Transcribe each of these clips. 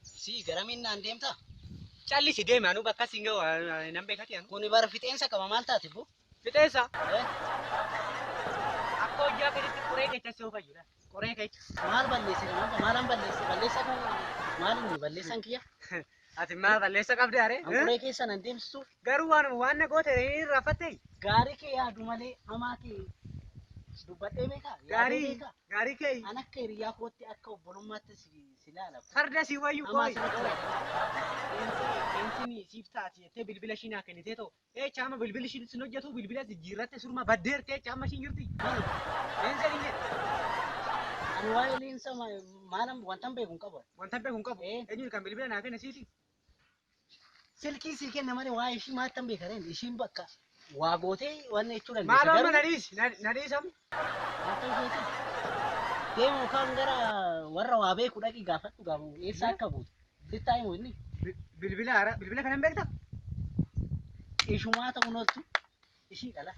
Si garamiin naan deemta. Callisi deema anu bakka singa nan beekati anu. Kuni bara fixeensa qaba maal taati bu? Fixeensa. Eh? Akka hojjaa keessatti qoree keessa si ofa jira. Qoree keessa. Maal balleesse kanaan maalan balleesse balleessa kan maal inni balleessan kiyya? Ati maal balleessa qabdi are? An qoree keessa nan deemsisu. Garuu waan na goote raffatte. Gaarii kee yaadu malee hamaa kee dubbadhee beekaa? Yaadee beekaa? Gaarii kee. An akka hiriyaa kootti akka obbolummaatti si laala. Farda si wayyu Hamaa kooyi. sirratti laala. Eensini siif taati jettee bilbila ishii naa kennitee ta'u. Chaama bilbili ishii sin hojjetu bilbila jijjiirratte surma baddeertee chaama ishiin jirti. Eensa hin jedhu. Ani waa'ee leensa maalan wantan beeku hin qabu. Wanta beeku hin qabu. Eenyuun kan bilbila naa kenne siiti. Silkii sii kenna malee waa'ee ishii maattan beekareen ishiin bakka waa gootee waan jechuu dandeessa. Maaloo amma na dhiisamu. Wantan keetii. Deemu kan gara warra waa beeku dhaqi gaafadhu gaafu eessa akka buutu. Sittaa himu inni. Bilbila kanan beekta? Ishumaa ta'uu noottu ishii dhala.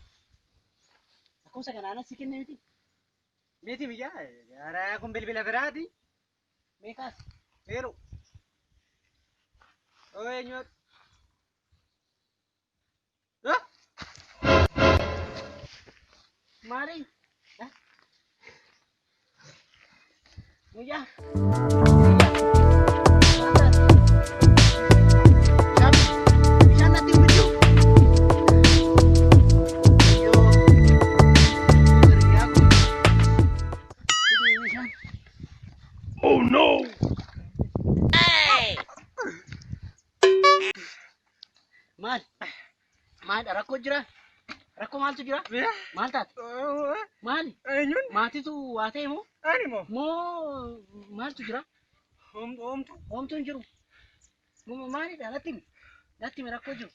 Lakkoofsa kanaan si kenne miti. Miti biyya. Yaaraa kun bilbila biraati. Meeqaas? Heeroo. Oo eenyu? Maali? Mujaa. Bishaan natti hin bitu. Oh no! Maal? Maal rakkoo jira? Rakkoo maaltu jira? Maal taate? Maali? Eenyuun? Maatiitu waa ta'e moo? Ani moo? Moo maaltu jira? Oomtu. Oomtu hin jiru. Maalidha? Natti himi. Natti himi rakkoo jiru.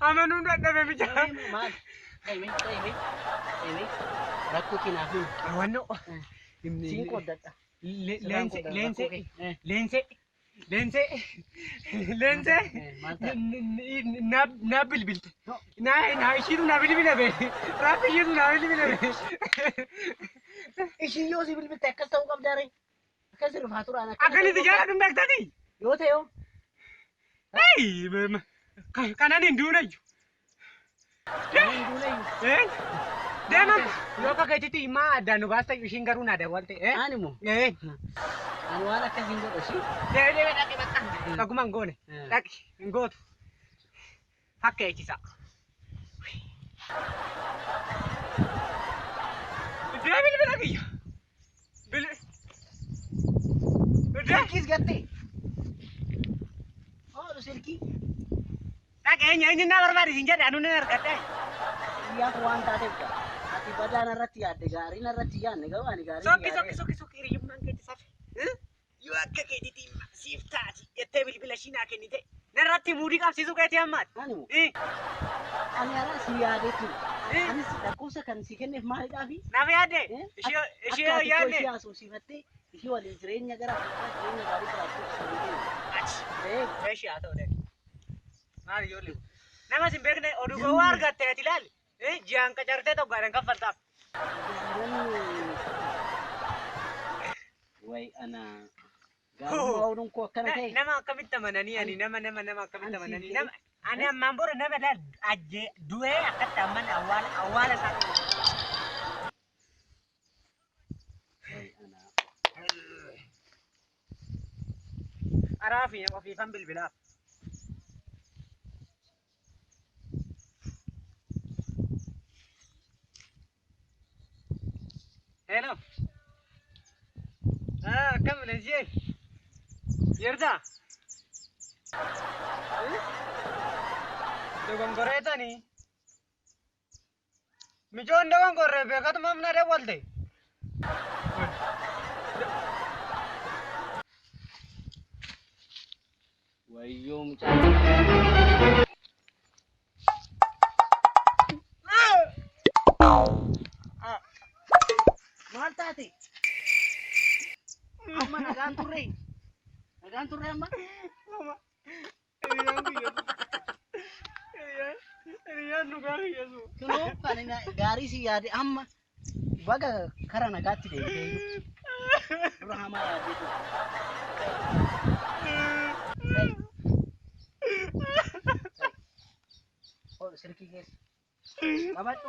Amanuun dadhabe bijaa. Maali? Dhayime. Rakkoo kinaaf himi. Awwannoo. Siin qooddadha. Leense na bilbilte. Na ishiitu na bilbila be. Raabbi ishiitu na bilbila be. Ishiin yoo si bilbilte akkas ta'uu qabdaare. Akkas rifaa turaan Akkanitti jaalladhu beektati. yoo ta'e yoo. Kanan hin duunayyu. Deeman yoo kakkeetitti himaa addaan nu baasta ishiin garuu na dawalte. Ani moo? Ani waan akkasiin godhu ishii. Deebi'ee dhaqi bakka. Dhaguma hin goone. Dhaqi hin gootu. Akka eechisaa. Bilbila kiyya. Silkiis gattee. Oolu silkii. Dhaqi eenyu na barbaadis hin jedhe anu na argadhe. Yaa waan taateef dha. Ati badaan irratti yaadde gaariin irratti yaadne garuu ani gaarii. Sokki hiriyyummaan keetti safe. Yoo akka keetitti siif taati jettee bilbila ishii naa kennite. Narratti muudii qabsiisuu keetii hammaati. Ani moo? Ani alaa si yaadeetu. Anis lakkoofsa kan si kenneef maalidhaafi? Naaf yaadde? Ishee yaadde? Ishee haasofsiifattee ishee waliin jireenya gara jireenya gaarii jiraachuu ishee haa ta'u dha. Maal ijoollee? Nama sin beekne oduu gowwaa argatte ati ilaali. Ji'aan qacartee tokkodhaan kaffaltaaf. Way ana gaarummaa oduun koo akkana ta'e. Nama akkamitti amananii ani nama akkamitti amananii nama ani ammaan bora nama laal ajjee du'ee akkatti amman awwaala isaa. Araafi ofiifan bilbilaaf. Hello. Kam lensiyee? Yerda? Dogongoreetanii? Mijoon dogongorree beekatuma amna dawwalte? Wayyoo mucaa. Maal taate? Amma nagaan turre amma? Hiriyaan nu gaarii yesu. Kunoo kan inni gaarii si yaade amma baga karaa nagaatti deemtee dura hamaa yaadee ture. Silkii keessa. Qabadhu.